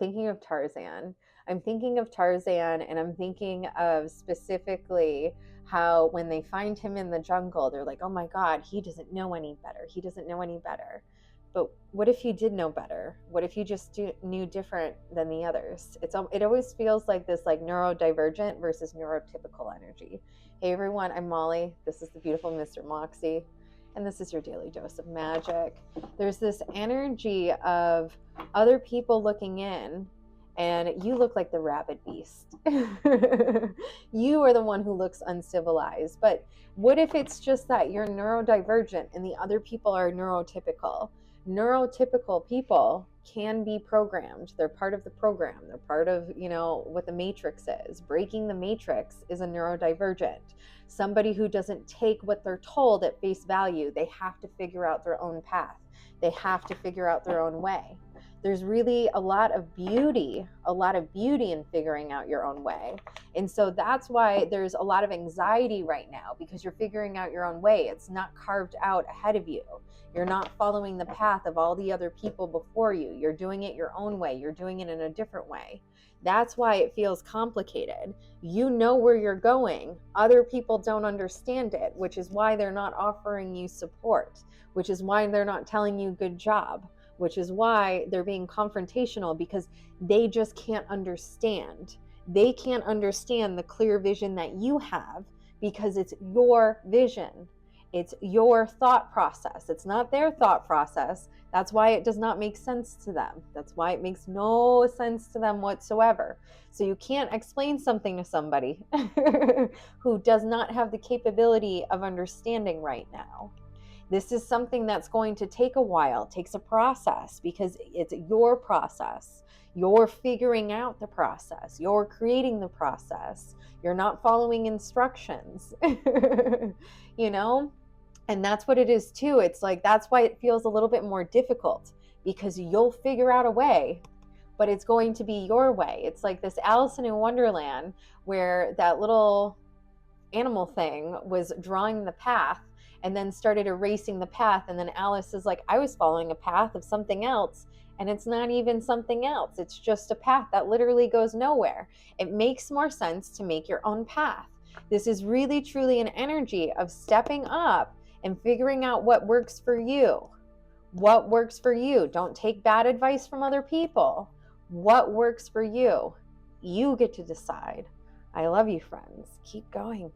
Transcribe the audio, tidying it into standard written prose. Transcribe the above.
thinking of Tarzan. I'm thinking of Tarzan, and I'm thinking of specifically how when they find him in the jungle, they're like, oh my God, he doesn't know any better. He doesn't know any better. But what if you did know better? What if you just knew different than the others? It always feels like this like neurodivergent versus neurotypical energy. Hey everyone, I'm Molly. This is the beautiful Mr. Moxie, and this is your daily dose of magic. There's this energy of other people looking in, and you look like the rabid beast. You are the one who looks uncivilized. But what if it's just that you're neurodivergent and the other people are neurotypical? Neurotypical people can be programmed. They're part of the program. They're part of, what the matrix is. Breaking the matrix is a neurodivergent. Somebody who doesn't take what they're told at face value. They have to figure out their own path. They have to figure out their own way. There's really a lot of beauty in figuring out your own way. And so that's why there's a lot of anxiety right now, because you're figuring out your own way. It's not carved out ahead of you. You're not following the path of all the other people before you. You're doing it your own way. You're doing it in a different way. That's why it feels complicated. You know where you're going. Other people don't understand it, which is why they're not offering you support, which is why they're not telling you good job, which is why they're being confrontational, because they just can't understand. They can't understand the clear vision that you have, because it's your vision. It's your thought process. It's not their thought process. That's why it does not make sense to them. That's why it makes no sense to them whatsoever. So you can't explain something to somebody who does not have the capability of understanding right now. This is something that's going to take a while, takes a process, because it's your process. You're figuring out the process. You're creating the process. You're not following instructions, And that's what it is too. It's like, that's why it feels a little bit more difficult, because you'll figure out a way, but it's going to be your way. It's like this Alice in Wonderland, where that little animal thing was drawing the path and then started erasing the path. And then Alice is like, I was following a path of something else, and it's not even something else. It's just a path that literally goes nowhere. It makes more sense to make your own path. This is really, truly an energy of stepping up and figuring out what works for you. What works for you? Don't take bad advice from other people. What works for you? You get to decide. I love you, friends. Keep going.